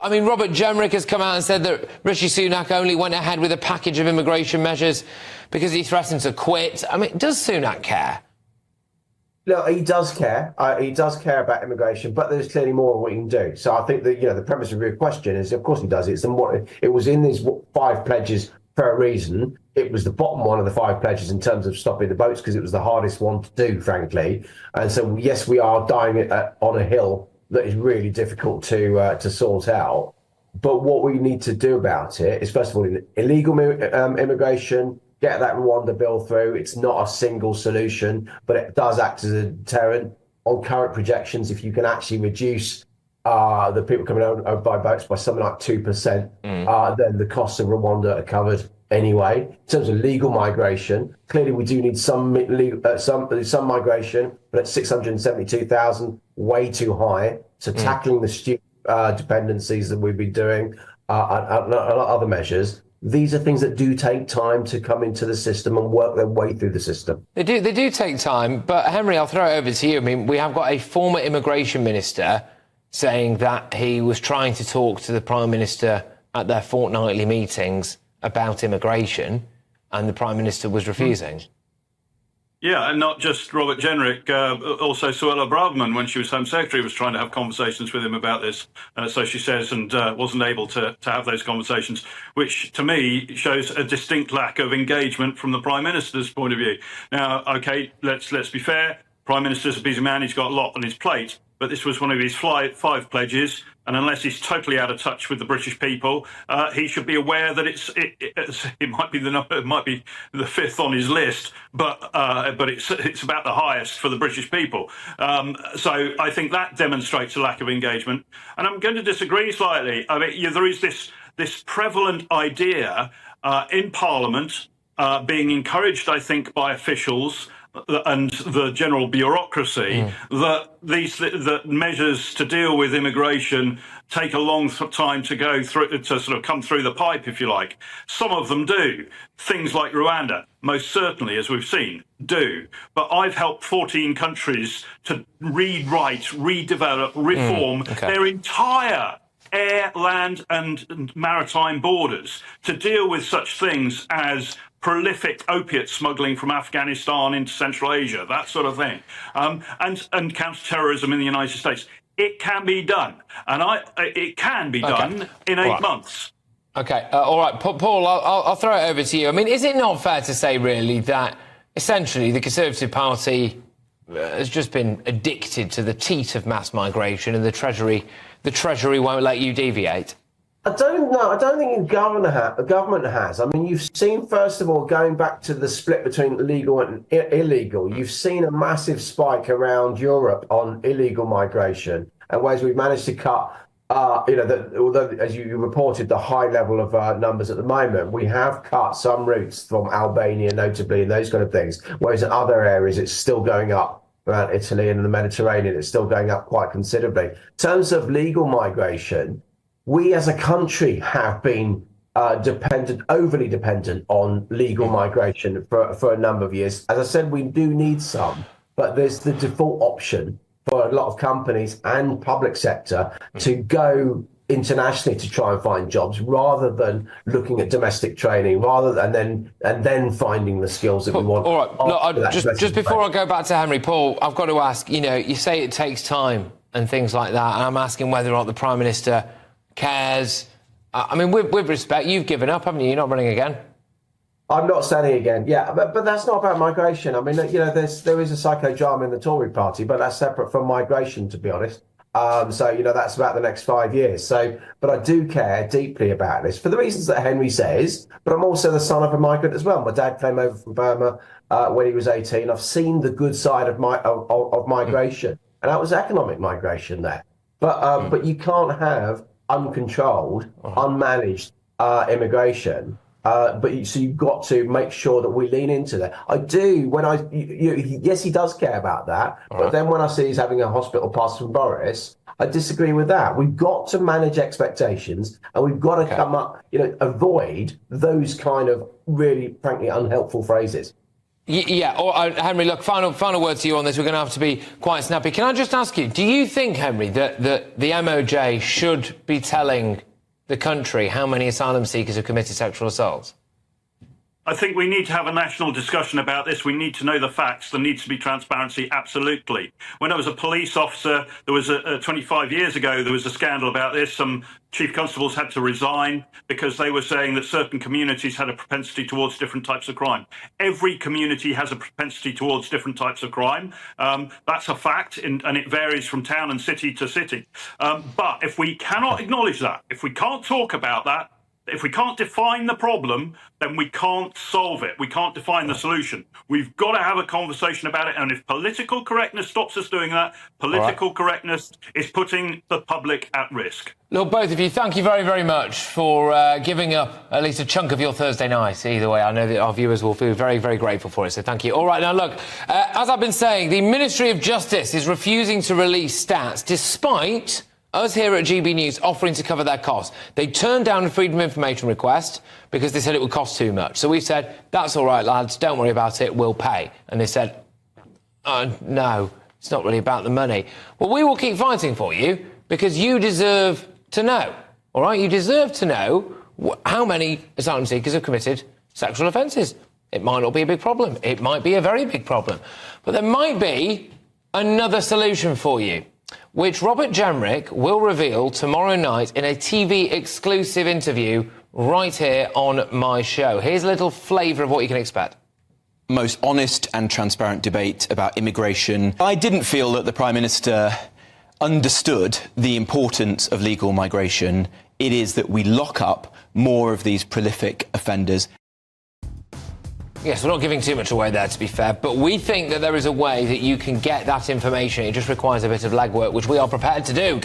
I mean, Robert Jenrick has come out and said that Rishi Sunak only went ahead with a package of immigration measures because he threatened to quit. I mean, does Sunak care? No, he does care. He does care about immigration, but there's clearly more we can do. So I think that, the premise of your question is, of course he does. It was in his 5 pledges for a reason. It was the bottom one of the 5 pledges in terms of stopping the boats because it was the hardest one to do, frankly. And so, yes, we are dying on a hill that is really difficult to sort out. But what we need to do about it is, first of all, illegal immigration, get that Rwanda bill through. It's not a single solution, but it does act as a deterrent. On current projections, if you can actually reduce the people coming over by boats by something like 2%, then the costs of Rwanda are covered anyway. In terms of legal migration, clearly we do need some migration, but at 672,000, way too high. So tackling the student dependencies that we've been doing, and other measures. These are things that do take time to come into the system and work their way through the system. They do take time, but Henry, I'll throw it over to you. I mean, we have got a former immigration minister saying that he was trying to talk to the Prime Minister at their fortnightly meetings about immigration, and the Prime Minister was refusing. Yeah, and not just Robert Jenrick, also Suella Braverman, when she was Home Secretary, was trying to have conversations with him about this, so she says, and wasn't able to have those conversations, which to me shows a distinct lack of engagement from the Prime Minister's point of view. Now, OK, let's be fair. Prime Minister's a busy man. He's got a lot on his plate. But this was one of his 5 pledges, and unless he's totally out of touch with the British people, he should be aware that it might be the 5th on his list, but it's about the highest for the British people. So I think that demonstrates a lack of engagement, and I'm going to disagree slightly. I mean, there is this prevalent idea in Parliament being encouraged, I think, by officials and the general bureaucracy that measures to deal with immigration take a long time to go through, to sort of come through the pipe, if you like. Some of them do. Things like Rwanda, most certainly, as we've seen, do. But I've helped 14 countries to rewrite, redevelop, reform their entire air, land and maritime borders to deal with such things as prolific opiate smuggling from Afghanistan into Central Asia, that sort of thing, and counter-terrorism in the United States. It can be done, and it can be done in 8 months. OK, all right, Paul, I'll throw it over to you. I mean, is it not fair to say, really, that essentially the Conservative Party has just been addicted to the teat of mass migration, and the Treasury won't let you deviate? I don't know. I don't think the government has. I mean, you've seen, first of all, going back to the split between legal and illegal, you've seen a massive spike around Europe on illegal migration, and ways we've managed to cut, although, as you reported, the high level of numbers at the moment, we have cut some routes from Albania, notably, and those kind of things, whereas in other areas, it's still going up. Around Italy and the Mediterranean, it's still going up quite considerably. In terms of legal migration, we as a country have been overly dependent on legal migration for a number of years. As I said, we do need some, but there's the default option for a lot of companies and public sector to go internationally to try and find jobs rather than looking at domestic training, and then finding the skills that we want. All right, look, just before I go back to Henry, Paul, I've got to ask, you say it takes time and things like that, and I'm asking whether or not the Prime Minister cares. I mean, with respect, you've given up, haven't you? You're not running again. I'm not standing again. Yeah, but that's not about migration. I mean, there is a psychodrama in the Tory party, but that's separate from migration, to be honest. So, that's about the next 5 years. So, but I do care deeply about this for the reasons that Henry says, but I'm also the son of a migrant as well. My dad came over from Burma when he was 18. I've seen the good side of migration, and that was economic migration there. But you can't have uncontrolled, unmanaged immigration. So you've got to make sure that we lean into that. I do. Yes, he does care about that. But then when I see he's having a hospital pass from Boris, I disagree with that. We've got to manage expectations, and we've got to come up, avoid those kind of really, frankly, unhelpful phrases. Yeah, Henry, look, final word to you on this. We're going to have to be quite snappy. Can I just ask you, do you think, Henry, that the MOJ should be telling the country how many asylum seekers have committed sexual assaults? I think we need to have a national discussion about this. We need to know the facts. There needs to be transparency, absolutely. When I was a police officer, there was 25 years ago, there was a scandal about this. Some chief constables had to resign because they were saying that certain communities had a propensity towards different types of crime. Every community has a propensity towards different types of crime. That's a fact, and it varies from town and city to city. But if we cannot acknowledge that, if we can't talk about that, if we can't define the problem, then we can't solve it. We can't define the solution. We've got to have a conversation about it. And if political correctness stops us doing that, political correctness is putting the public at risk. Look, both of you, thank you very, very much for giving up at least a chunk of your Thursday night. Either way, I know that our viewers will feel very, very grateful for it. So thank you. All right, now look, as I've been saying, the Ministry of Justice is refusing to release stats despite us here at GB News offering to cover their costs. They turned down a Freedom of Information request because they said it would cost too much. So we said, that's all right, lads, don't worry about it, we'll pay. And they said, no, it's not really about the money. Well, we will keep fighting for you because you deserve to know, all right? You deserve to know how many asylum seekers have committed sexual offences. It might not be a big problem. It might be a very big problem. But there might be another solution for you, which Robert Jenrick will reveal tomorrow night in a TV exclusive interview right here on my show. Here's a little flavour of what you can expect. Most honest and transparent debate about immigration. I didn't feel that the Prime Minister understood the importance of legal migration. It is that we lock up more of these prolific offenders. Yes, we're not giving too much away there, to be fair, but we think that there is a way that you can get that information. It just requires a bit of legwork, which we are prepared to do.